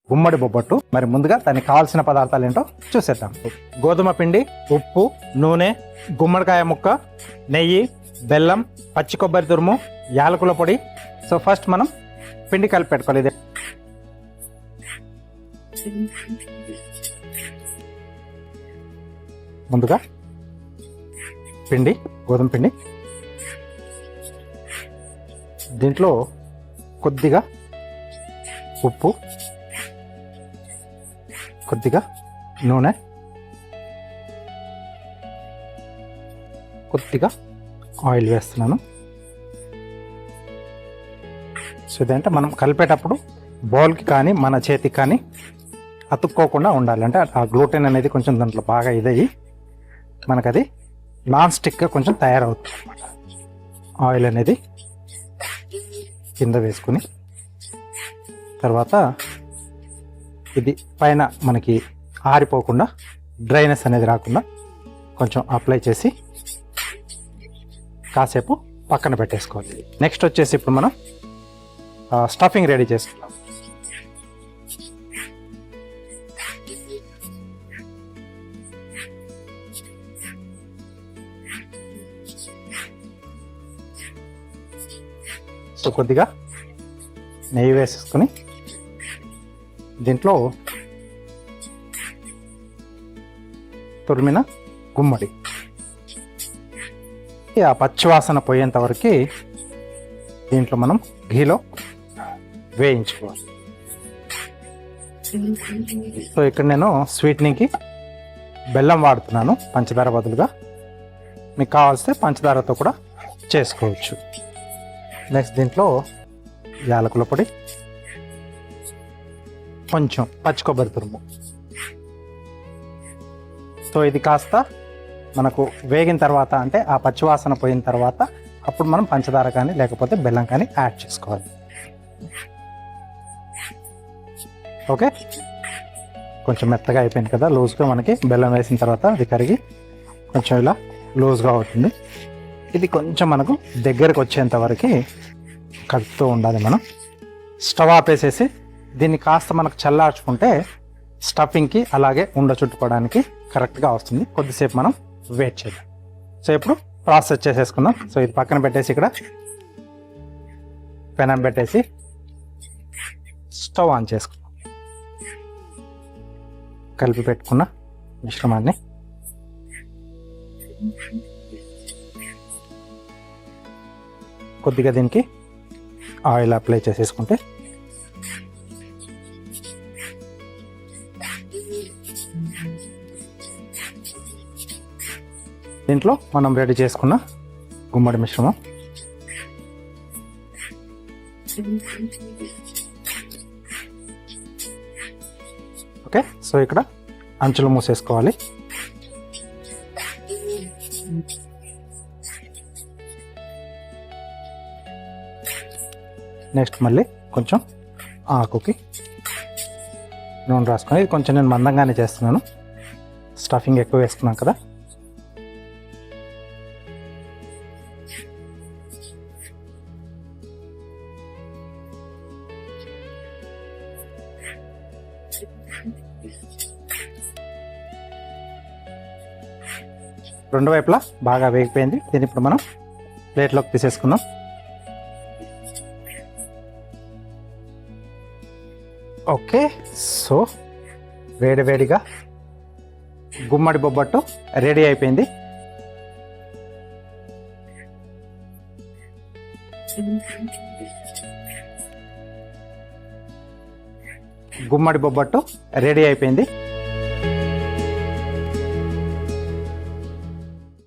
గుమ్మడి బొబ్బట్టు. మరి ముందుగా దానికి కావాల్సిన పదార్థాలు ఏంటో చూసేద్దాం. గోధుమ పిండి, ఉప్పు, నూనె, గుమ్మడికాయ ముక్క, నెయ్యి, బెల్లం, పచ్చి కొబ్బరి తురుము, యాలకుల పొడి. సో ఫస్ట్ మనం పిండి కలిపి పెట్టుకోవాలి. ఇదే ముందుగా పిండి, గోధుమ పిండి, దీంట్లో కొద్దిగా ఉప్పు, కొద్దిగా నూనె, కొద్దిగా ఆయిల్ వేస్తున్నాను. సో ఇదంటే మనం కలిపేటప్పుడు బౌల్కి కానీ మన చేతికి కానీ అతుక్కోకుండా ఉండాలి. అంటే ఆ గ్లూటెన్ అనేది కొంచెం దాంట్లో బాగా ఇదయ్యి మనకది నాన్ స్టిక్గా కొంచెం తయారవుతుంది అన్నమాట. ఆయిల్ అనేది కింద వేసుకుని తర్వాత ఇది పైన మనకి ఆరిపోకుండా డ్రైనెస్ అనేది రాకుండా కొంచెం అప్లై చేసి కాసేపు పక్కన పెట్టేసుకోవాలి. నెక్స్ట్ వచ్చేసి ఇప్పుడు మనం స్టఫింగ్ రెడీ చేసుకుందాం. సో కొద్దిగా నెయ్యి వేసేసుకొని దీంట్లో తురిమిన గుమ్మడి ఆ పచ్చివాసన పోయేంత వరకు దీంట్లో మనం ఘీలో వేయించుకోవాలి. సో ఇక్కడ నేను స్వీట్నింగ్కి బెల్లం వాడుతున్నాను పంచదార బదులుగా. మీకు కావాల్సితే పంచదారతో కూడా చేసుకోవచ్చు. నెక్స్ట్ దీంట్లో యాలకుల పొడి, కొంచెం పచ్చి కొబ్బరి తురుము. సో ఇది కాస్త మనకు వేగిన తర్వాత, అంటే ఆ పచ్చివాసన పోయిన తర్వాత అప్పుడు మనం పంచదార కానీ లేకపోతే బెల్లం కానీ యాడ్ చేసుకోవాలి. ఓకే, కొంచెం మెత్తగా అయిపోయింది కదా, లూజ్గా. మనకి బెల్లం వేసిన తర్వాత అది కరిగి కొంచెం ఇలా లూజ్గా అవుతుంది. ఇది కొంచెం మనకు దగ్గరకు వచ్చేంత వరకు కలుపుతూ ఉండాలి మనం. స్టవ్ ఆపేసేసి దీన్ని కాస్త మనకు చల్లార్చుకుంటే స్టఫింగ్కి అలాగే చుట్టుకోవడానికి కరెక్ట్గా వస్తుంది. కొద్దిసేపు మనం వెయిట్ చేద్దాం. సో ఇప్పుడు ప్రాసెస్ చేసేసుకుందాం. సో ఇది పక్కన పెట్టేసి ఇక్కడ పెనం పెట్టేసి స్టవ్ ఆన్ చేసుకుందాం. కలిపి పెట్టుకున్న మిశ్రమాన్ని కొద్దిగా దీనికి ఆయిల్ అప్లై చేసేసుకుంటే దీంట్లో మనం రెడీ చేసుకున్న గుమ్మడి మిశ్రమం ఓకే. సో ఇక్కడ అంచులు మూసేసుకోవాలి. నెక్స్ట్ మళ్ళీ కొంచెం ఆకుకి నూనె రాసుకొని, ఇది కొంచెం నేను మందంగానే చేస్తున్నాను, స్టఫింగ్ ఎక్కువ వేసుకున్నాం కదా. రెండు వైపులా బాగా వేగిపోయింది. దీన్ని ఇప్పుడు మనం ప్లేట్లోకి తీసేసుకుందాం. ఓకే, సో వేడివేడిగా గుమ్మడి బొబ్బట్టు రెడీ అయిపోయింది. గుమ్మడి బొబ్బట్టు రెడీ అయిపోయింది.